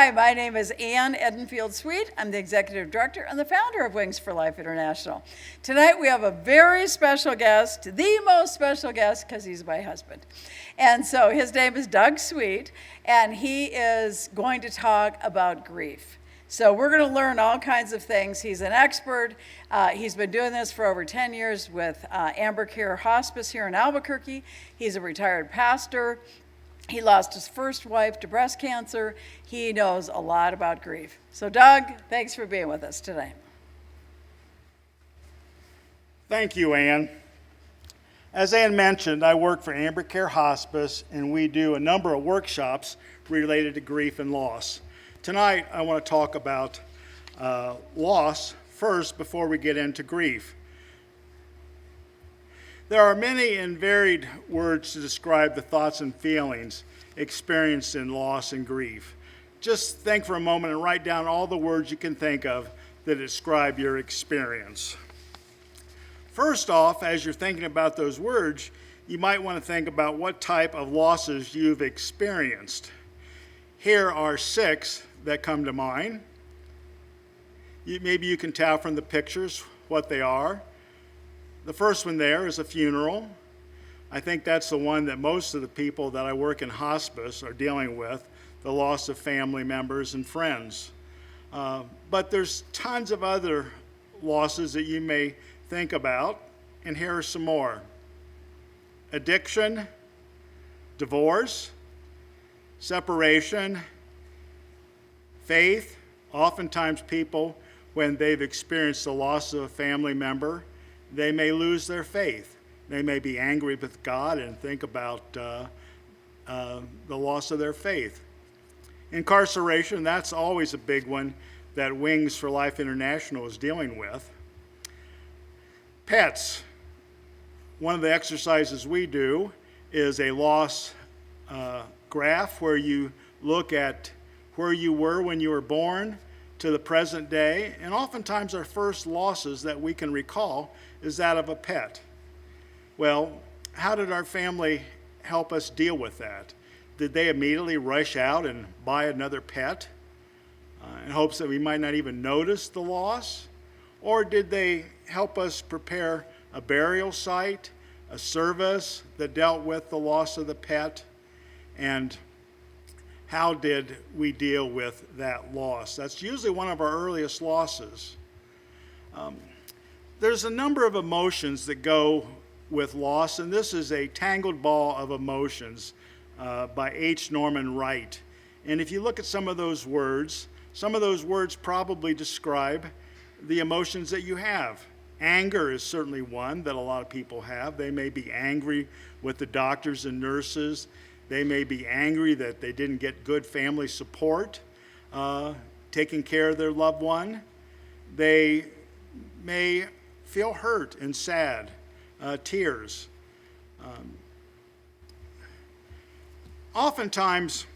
Hi, my name is Ann Edenfield-Sweet. I'm the Executive Director and the founder of Wings for Life International. Tonight we have a very special guest, the most special guest, because he's my husband. And so his name is Doug Sweet, and he is going to talk about grief. So we're going to learn all kinds of things. He's an expert. He's been doing this for over 10 years with Amber Care Hospice here in Albuquerque. He's a retired pastor. He lost his first wife to breast cancer. He knows a lot about grief. So Doug, thanks for being with us today. Thank you, Ann. As Ann mentioned, I work for Amber Care Hospice, and we do a number of workshops related to grief and loss. Tonight, I want to talk about loss first before we get into grief. There are many and varied words to describe the thoughts and feelings experienced in loss and grief. Just think for a moment and write down all the words you can think of that describe your experience. First off, as you're thinking about those words, you might want to think about what type of losses you've experienced. Here are 6 that come to mind. Maybe you can tell from the pictures what they are. The first one there is a funeral. I think that's the one that most of the people that I work in hospice are dealing with, the loss of family members and friends. But there's tons of other losses that you may think about, and here are some more. Addiction, divorce, separation, faith. Oftentimes people, when they've experienced the loss of a family member, they may lose their faith. They may be angry with God and think about the loss of their faith. Incarceration, that's always a big one that Wings for Life International is dealing with. Pets. One of the exercises we do is a loss graph where you look at where you were when you were born to the present day, and oftentimes our first losses that we can recall is that of a pet. Well, how did our family help us deal with that? Did they immediately rush out and buy another pet in hopes that we might not even notice the loss? Or did they help us prepare a burial site, a service that dealt with the loss of the pet? And how did we deal with that loss? That's usually one of our earliest losses. There's a number of emotions that go with loss, and this is a tangled ball of emotions by H. Norman Wright. And if you look at some of those words probably describe the emotions that you have. Anger is certainly one that a lot of people have. They may be angry with the doctors and nurses. They may be angry that they didn't get good family support, taking care of their loved one. They may feel hurt and sad, tears. Oftentimes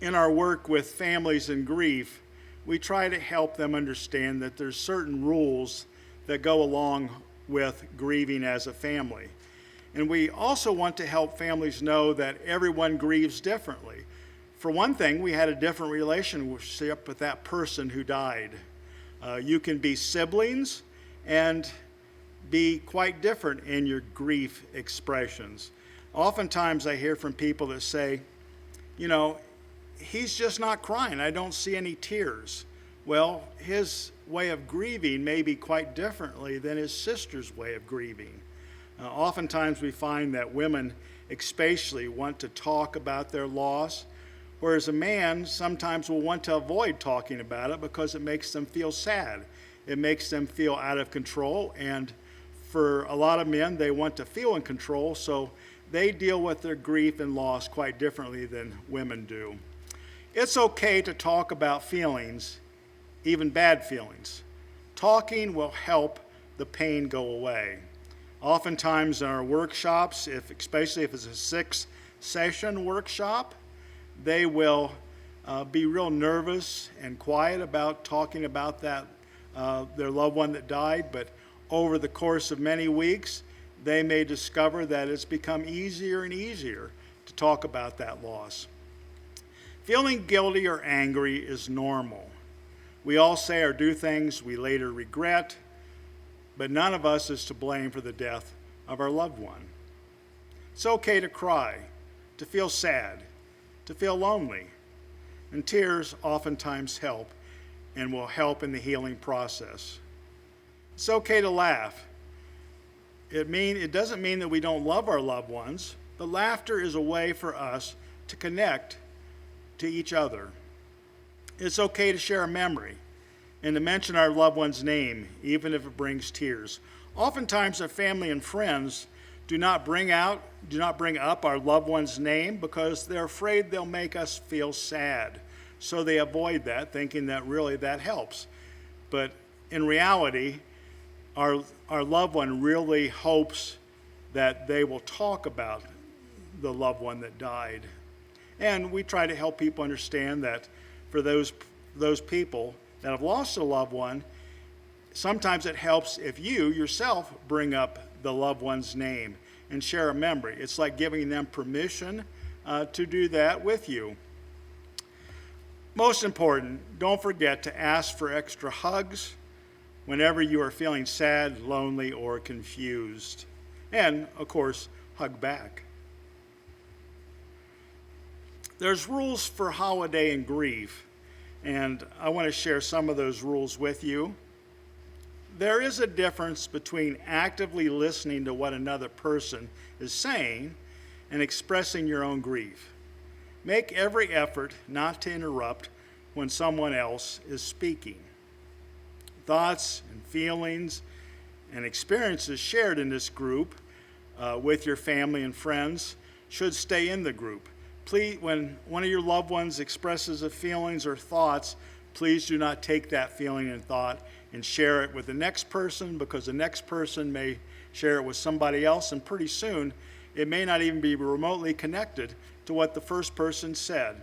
in our work with families in grief, we try to help them understand that there's certain rules that go along with grieving as a family. And we also want to help families know that everyone grieves differently. For one thing, we had a different relationship with that person who died. You can be siblings and be quite different in your grief expressions. Oftentimes I hear from people that say, you know, he's just not crying. I don't see any tears. Well, his way of grieving may be quite differently than his sister's way of grieving. Oftentimes we find that women especially want to talk about their loss, whereas a man sometimes will want to avoid talking about it because it makes them feel sad. It makes them feel out of control, and for a lot of men, they want to feel in control, so they deal with their grief and loss quite differently than women do. It's okay to talk about feelings, even bad feelings. Talking will help the pain go away. Oftentimes in our workshops, especially if it's a 6-session workshop, they will be real nervous and quiet about talking about that their loved one that died, but over the course of many weeks, they may discover that it's become easier and easier to talk about that loss. Feeling guilty or angry is normal. We all say or do things we later regret, but none of us is to blame for the death of our loved one. It's okay to cry, to feel sad, to feel lonely, and tears oftentimes help and will help in the healing process. It's okay to laugh. It doesn't mean that we don't love our loved ones, but laughter is a way for us to connect to each other. It's okay to share a memory and to mention our loved one's name, even if it brings tears. Oftentimes, our family and friends do not bring up our loved one's name because they're afraid they'll make us feel sad. So they avoid that, thinking that really that helps. But in reality, our loved one really hopes that they will talk about the loved one that died. And we try to help people understand that for those people that have lost a loved one, sometimes it helps if you yourself bring up the loved one's name and share a memory. It's like giving them permission to do that with you. Most important, don't forget to ask for extra hugs whenever you are feeling sad, lonely, or confused. And, of course, hug back. There's rules for holiday and grief, and I want to share some of those rules with you. There is a difference between actively listening to what another person is saying and expressing your own grief. Make every effort not to interrupt when someone else is speaking. Thoughts and feelings and experiences shared in this group with your family and friends should stay in the group. Please, when one of your loved ones expresses a feelings or thoughts, please do not take that feeling and thought and share it with the next person, because the next person may share it with somebody else, and pretty soon it may not even be remotely connected to what the first person said.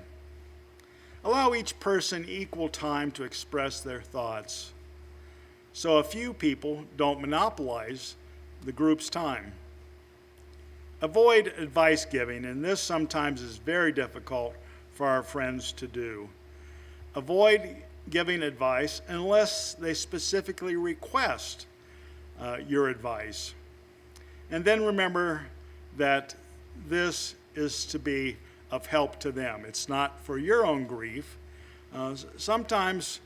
Allow each person equal time to express their thoughts, so a few people don't monopolize the group's time. Avoid advice giving, and this sometimes is very difficult for our friends to do. Avoid giving advice unless they specifically request your advice. And then remember that this is to be of help to them. It's not for your own grief. Sometimes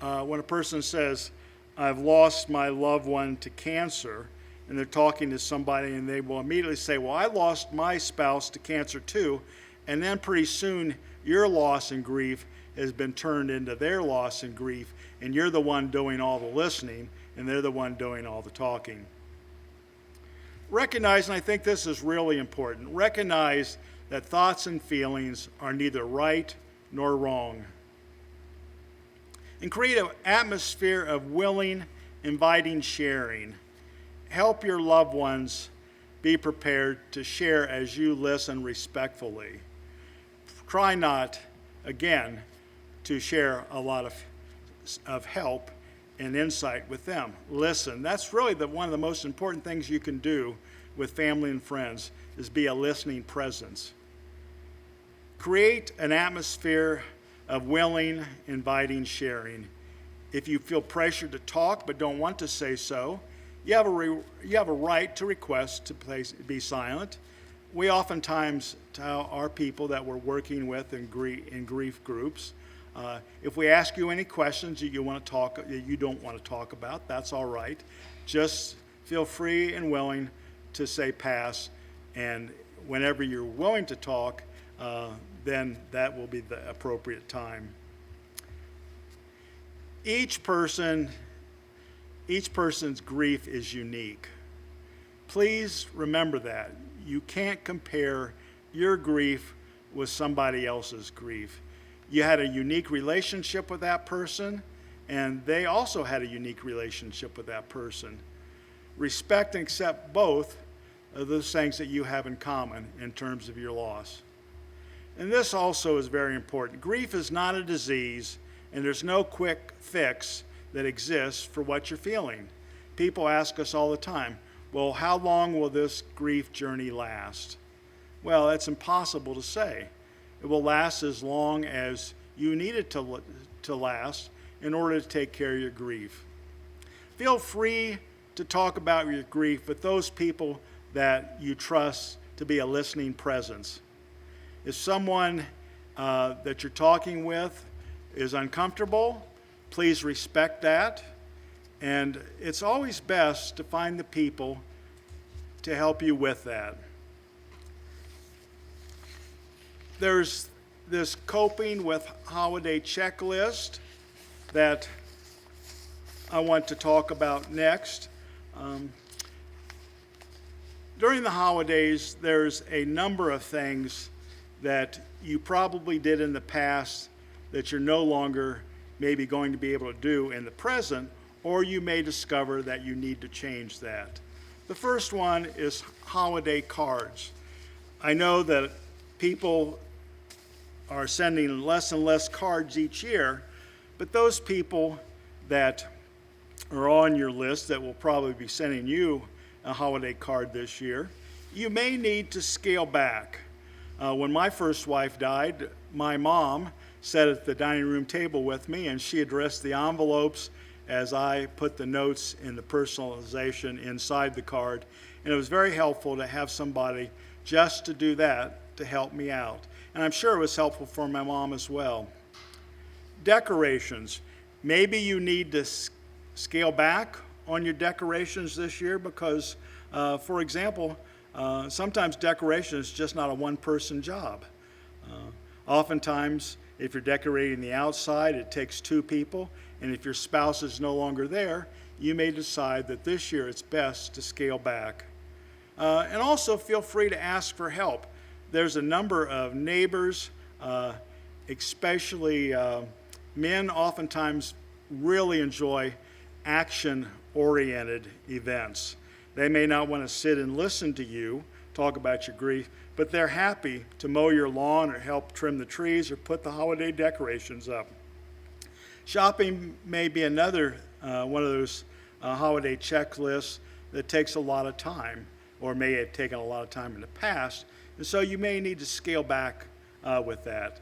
when a person says, "I've lost my loved one to cancer," and they're talking to somebody and they will immediately say, "Well, I lost my spouse to cancer too," and then pretty soon your loss and grief has been turned into their loss and grief, and you're the one doing all the listening and they're the one doing all the talking. Recognize, and I think this is really important, recognize that thoughts and feelings are neither right nor wrong. And create an atmosphere of willing, inviting sharing. Help your loved ones be prepared to share as you listen respectfully. Try not, again, to share a lot of help and insight with them. Listen. That's really one of the most important things you can do with family and friends, is be a listening presence. Create an atmosphere of willing, inviting sharing. If you feel pressured to talk but don't want to say so, you have a right to request to be silent. We oftentimes tell our people that we're working with in grief groups, if we ask you any questions that you don't want to talk about, that's all right. Just feel free and willing to say pass, and whenever you're willing to talk, then that will be the appropriate time. Each person's grief is unique. Please remember that. You can't compare your grief with somebody else's grief. You had a unique relationship with that person, and they also had a unique relationship with that person. Respect and accept both of those things that you have in common in terms of your loss. And this also is very important. Grief is not a disease, and there's no quick fix that exists for what you're feeling. People ask us all the time, well, how long will this grief journey last? Well, it's impossible to say. It will last as long as you need it to last in order to take care of your grief. Feel free to talk about your grief with those people that you trust to be a listening presence. If someone that you're talking with is uncomfortable, please respect that. And it's always best to find the people to help you with that. There's this coping with holiday checklist that I want to talk about next. During the holidays, there's a number of things that you probably did in the past that you're no longer maybe going to be able to do in the present, or you may discover that you need to change that. The first one is holiday cards. I know that people are sending less and less cards each year, but those people that are on your list that will probably be sending you a holiday card this year, you may need to scale back. When my first wife died, my mom sat at the dining room table with me, and she addressed the envelopes as I put the notes in the personalization inside the card. And it was very helpful to have somebody just to do that to help me out. And I'm sure it was helpful for my mom as well. Decorations. Maybe you need to scale back on your decorations this year because, for example, sometimes decoration is just not a one-person job. Oftentimes, if you're decorating the outside, it takes two people, and if your spouse is no longer there, you may decide that this year it's best to scale back. And also feel free to ask for help. There's a number of neighbors, especially men, oftentimes really enjoy action-oriented events. They may not want to sit and listen to you talk about your grief, but they're happy to mow your lawn or help trim the trees or put the holiday decorations up. Shopping may be another one of those holiday checklists that takes a lot of time, or may have taken a lot of time in the past, and so you may need to scale back with that.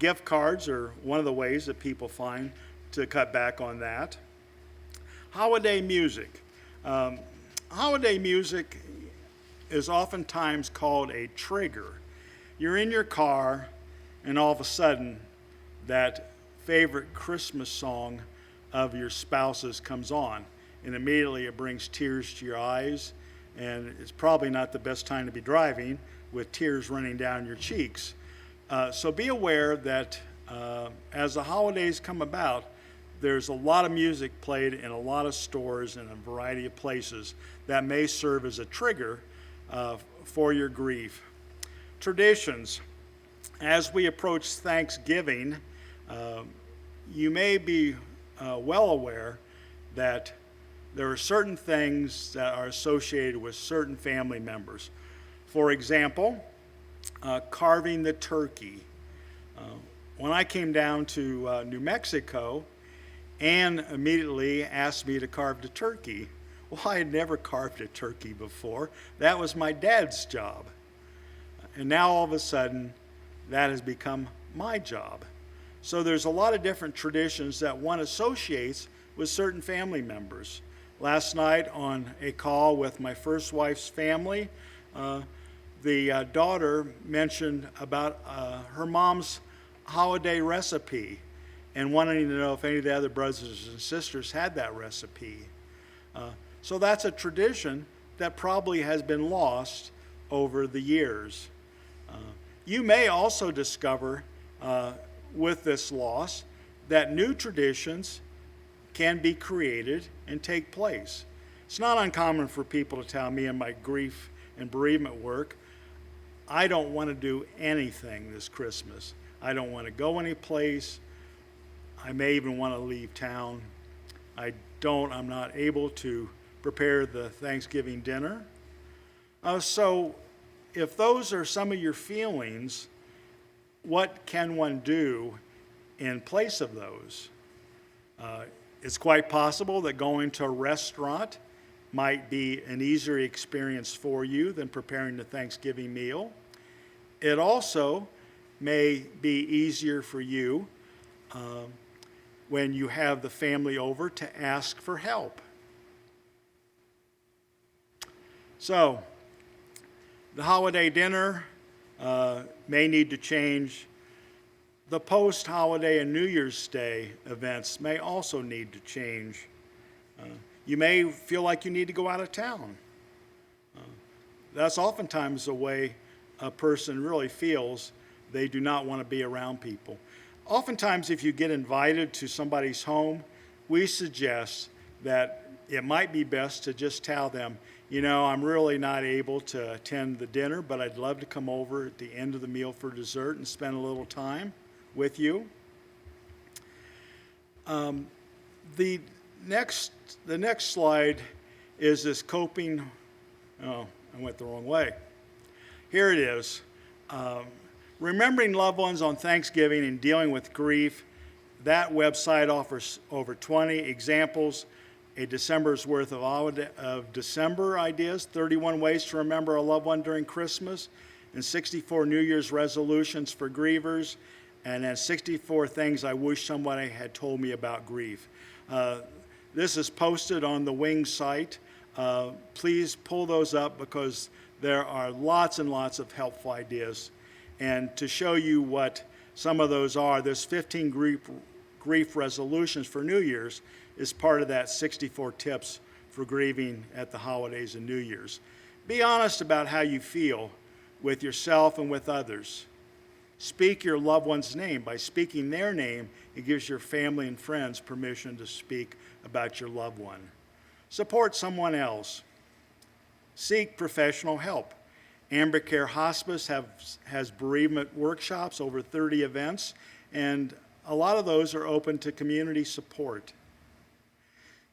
Gift cards are one of the ways that people find to cut back on that. Holiday music. Holiday music is oftentimes called a trigger. You're in your car, and all of a sudden, that favorite Christmas song of your spouse's comes on, and immediately it brings tears to your eyes, and it's probably not the best time to be driving with tears running down your cheeks. So be aware that as the holidays come about, there's a lot of music played in a lot of stores and a variety of places that may serve as a trigger for your grief. Traditions. As we approach Thanksgiving, you may be well aware that there are certain things that are associated with certain family members. For example, carving the turkey. When I came down to New Mexico, Anne immediately asked me to carve the turkey. Well, I had never carved a turkey before. That was my dad's job. And now all of a sudden, that has become my job. So there's a lot of different traditions that one associates with certain family members. Last night on a call with my first wife's family, the daughter mentioned about her mom's holiday recipe and wanting to know if any of the other brothers and sisters had that recipe. So that's a tradition that probably has been lost over the years. You may also discover with this loss that new traditions can be created and take place. It's not uncommon for people to tell me in my grief and bereavement work, I don't want to do anything this Christmas. I don't want to go anyplace. I may even want to leave town. I'm not able to prepare the Thanksgiving dinner. So if those are some of your feelings, what can one do in place of those? It's quite possible that going to a restaurant might be an easier experience for you than preparing the Thanksgiving meal. It also may be easier for you when you have the family over to ask for help. So, the holiday dinner may need to change. The post-holiday and New Year's Day events may also need to change. You may feel like you need to go out of town. That's oftentimes the way a person really feels. They do not want to be around people. Oftentimes, if you get invited to somebody's home, we suggest that it might be best to just tell them, you know, I'm really not able to attend the dinner, but I'd love to come over at the end of the meal for dessert and spend a little time with you. The next slide is this coping. Oh, I went the wrong way. Here it is. Remembering loved ones on Thanksgiving and dealing with grief. That website offers over 20 examples, a December's worth of December ideas, 31 ways to remember a loved one during Christmas, and 64 New Year's resolutions for grievers, and then 64 things I wish somebody had told me about grief. This is posted on the Wings site. Please pull those up because there are lots and lots of helpful ideas. And to show you what some of those are, there's 15 grief resolutions for New Year's is part of that 64 tips for grieving at the holidays and New Year's. Be honest about how you feel with yourself and with others. Speak your loved one's name. By speaking their name, it gives your family and friends permission to speak about your loved one. Support someone else. Seek professional help. Amber Care Hospice has bereavement workshops, over 30 events, and a lot of those are open to community support.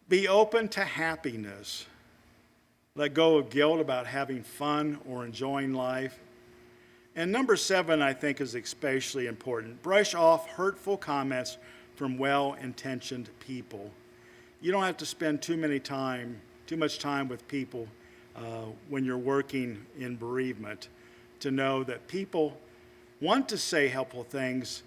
Be open to happiness. Let go of guilt about having fun or enjoying life. And number 7, I think, is especially important. Brush off hurtful comments from well-intentioned people. You don't have to spend too much time with people when you're working in bereavement to know that people want to say helpful things,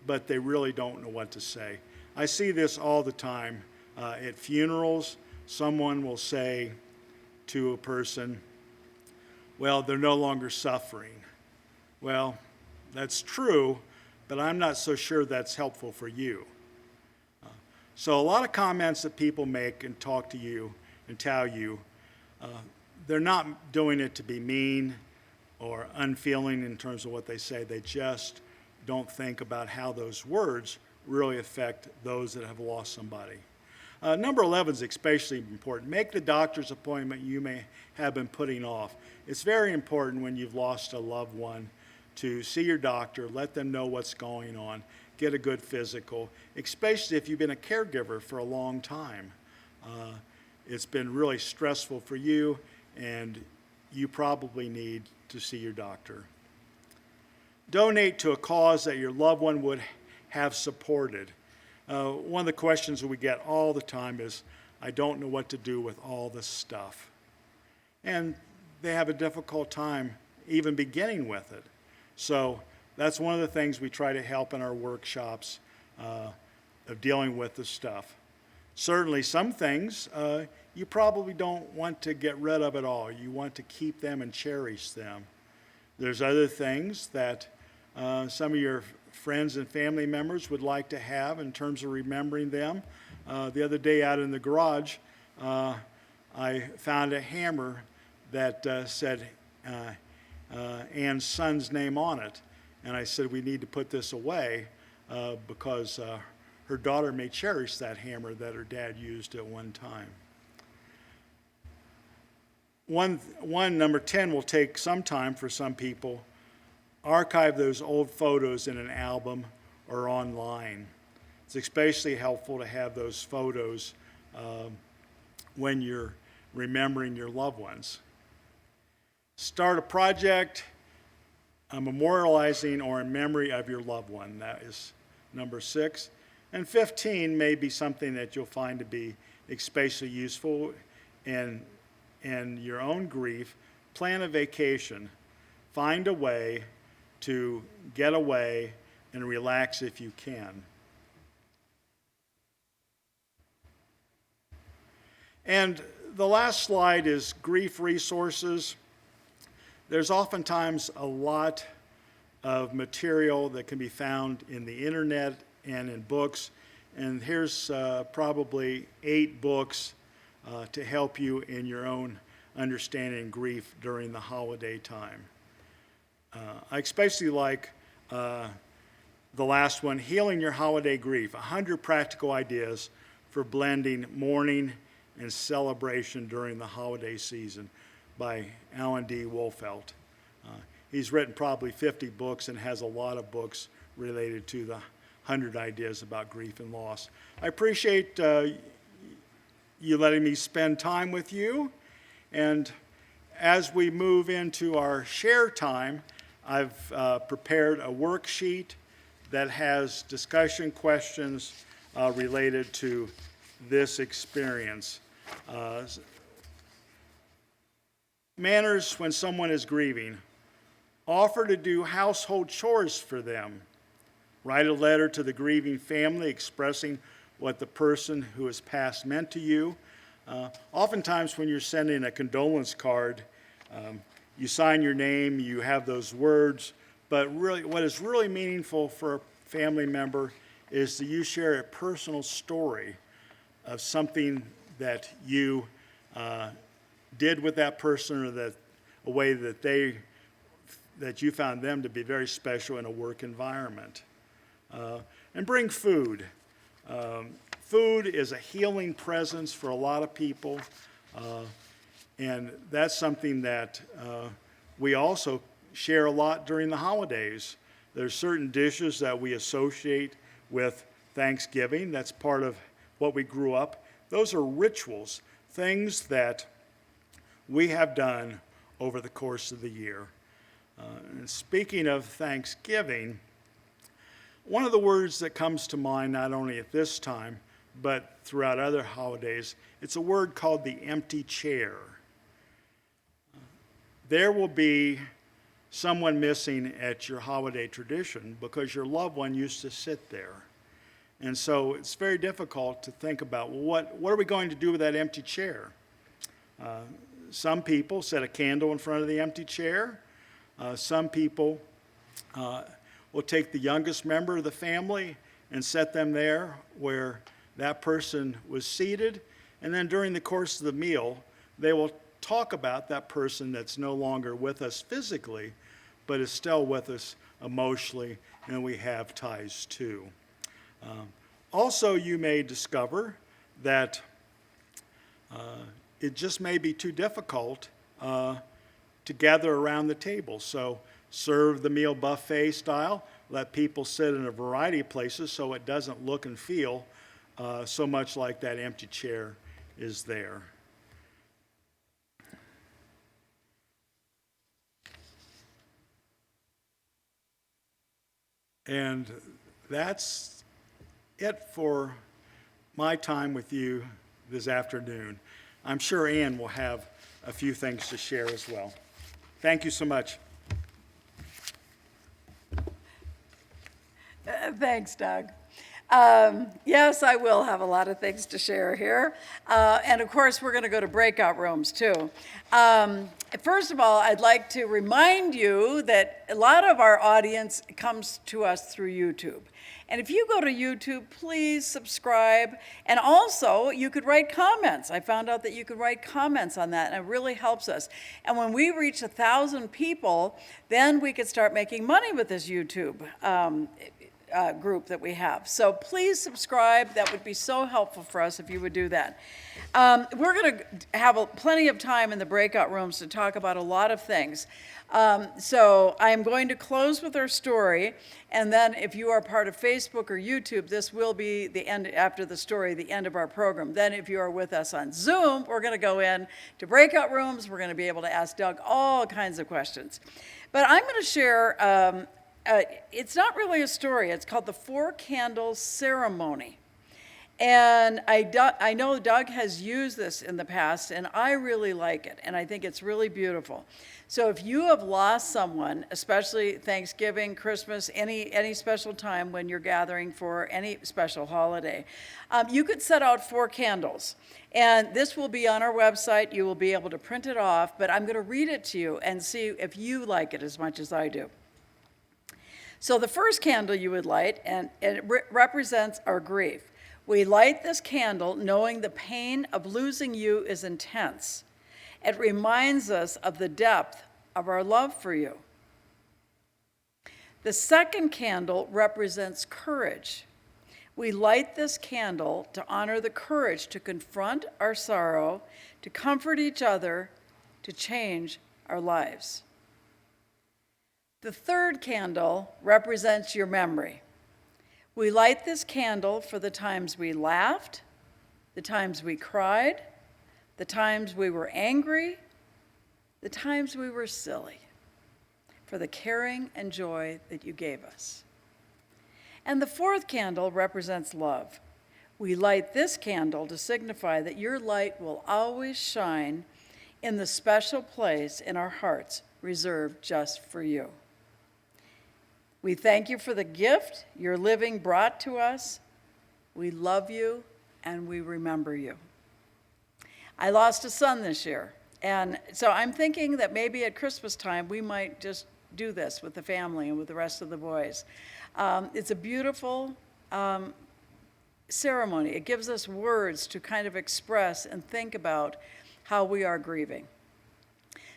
but they really don't know what to say. I see this all the time. At funerals, someone will say to a person, well, they're no longer suffering. Well, that's true, but I'm not so sure that's helpful for you. So a lot of comments that people make and talk to you and tell you, they're not doing it to be mean or unfeeling in terms of what they say. They just don't think about how those words really affect those that have lost somebody. Number 11 is especially important. Make the doctor's appointment you may have been putting off. It's very important when you've lost a loved one to see your doctor, let them know what's going on, get a good physical, especially if you've been a caregiver for a long time. It's been really stressful for you, and you probably need to see your doctor. Donate to a cause that your loved one would have supported. One of the questions that we get all the time is, I don't know what to do with all this stuff. And they have a difficult time even beginning with it. So that's one of the things we try to help in our workshops of dealing with the stuff. Certainly some things you probably don't want to get rid of at all. You want to keep them and cherish them. There's other things that some of your friends and family members would like to have in terms of remembering them. The other day out in the garage, I found a hammer that said Ann's son's name on it. And I said, we need to put this away because her daughter may cherish that hammer that her dad used at one time. Number 10 will take some time for some people. Archive those old photos in an album or online. It's especially helpful to have those photos when you're remembering your loved ones. Start a project memorializing or in memory of your loved one. That is number 6. And 15 may be something that you'll find to be especially useful in your own grief. Plan a vacation. Find a way to get away and relax if you can. And the last slide is grief resources. There's oftentimes a lot of material that can be found in the internet and in books. And here's probably 8 books to help you in your own understanding grief during the holiday time. I especially like the last one, Healing Your Holiday Grief, 100 Practical Ideas for Blending Mourning and Celebration During the Holiday Season by Alan D. Wolfelt. He's written probably 50 books and has a lot of books related to the 100 ideas about grief and loss. I appreciate you letting me spend time with you. And as we move into our share time, I've prepared a worksheet that has discussion questions related to this experience. Manners when someone is grieving. Offer to do household chores for them. Write a letter to the grieving family expressing what the person who has passed meant to you. Oftentimes when you're sending a condolence card, you sign your name, you have those words, but really what is really meaningful for a family member is that you share a personal story of something that you did with that person, or that a way that you found them to be very special in a work environment. And bring food. Food is a healing presence for a lot of people, and that's something that we also share a lot during the holidays. There's certain dishes that we associate with Thanksgiving. That's part of what we grew up. Those are rituals, things that we have done over the course of the year. And speaking of Thanksgiving, one of the words that comes to mind not only at this time, but throughout other holidays, it's a word called the empty chair. There will be someone missing at your holiday tradition because your loved one used to sit there. And so it's very difficult to think about, well, what are we going to do with that empty chair? Some people set a candle in front of the empty chair. Some people will take the youngest member of the family and set them there where that person was seated. And then during the course of the meal, they will talk about that person that's no longer with us physically, but is still with us emotionally, and we have ties too. Also, you may discover that it just may be too difficult to gather around the table. So serve the meal buffet style. Let people sit in a variety of places so it doesn't look and feel so much like that empty chair is there. And that's it for my time with you this afternoon. I'm sure Ann will have a few things to share as well. Thank you so much. Thanks, Doug. Yes, I will have a lot of things to share here. And of course, we're going to go to breakout rooms too. First of all, I'd like to remind you that a lot of our audience comes to us through YouTube. And if you go to YouTube, please subscribe. And also, you could write comments. I found out that you could write comments on that, and it really helps us. And when we reach 1,000 people, then we could start making money with this YouTube group that we have. So please subscribe. That would be so helpful for us if you would do that. We're going to have plenty of time in the breakout rooms to talk about a lot of things. So I'm going to close with our story, and then if you are part of Facebook or YouTube, this will be the end, after the story, the end of our program. Then if you are with us on Zoom, we're going to go in to breakout rooms. We're going to be able to ask Doug all kinds of questions. But I'm going to share, it's not really a story. It's called the Four Candles Ceremony. And I know Doug has used this in the past, and I really like it, and I think it's really beautiful. So if you have lost someone, especially Thanksgiving, Christmas, any special time when you're gathering for any special holiday, you could set out 4 candles. And this will be on our website. You will be able to print it off, but I'm going to read it to you and see if you like it as much as I do. So the first candle you would light, and it represents our grief. We light this candle knowing the pain of losing you is intense. It reminds us of the depth of our love for you. The second candle represents courage. We light this candle to honor the courage to confront our sorrow, to comfort each other, to change our lives. The third candle represents your memory. We light this candle for the times we laughed, the times we cried, the times we were angry, the times we were silly, for the caring and joy that you gave us. And the fourth candle represents love. We light this candle to signify that your light will always shine in the special place in our hearts reserved just for you. We thank you for the gift your living brought to us. We love you and we remember you. I lost a son this year, and so I'm thinking that maybe at Christmas time we might just do this with the family and with the rest of the boys. It's a beautiful ceremony. It gives us words to kind of express and think about how we are grieving.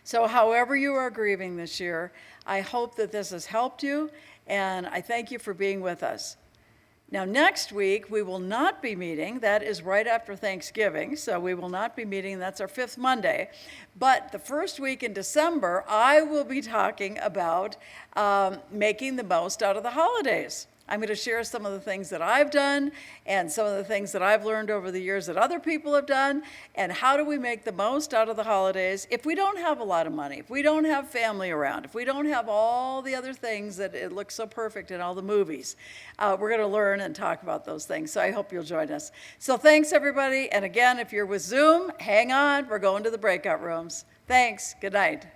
So however you are grieving this year, I hope that this has helped you, and I thank you for being with us. Now, next week, we will not be meeting. That is right after Thanksgiving, so we will not be meeting. That's our 5th Monday. But the first week in December, I will be talking about making the most out of the holidays. I'm going to share some of the things that I've done and some of the things that I've learned over the years that other people have done, and how do we make the most out of the holidays if we don't have a lot of money, if we don't have family around, if we don't have all the other things that it looks so perfect in all the movies. We're going to learn and talk about those things, so I hope you'll join us. So thanks, everybody, and again, if you're with Zoom, hang on, we're going to the breakout rooms. Thanks. Good night.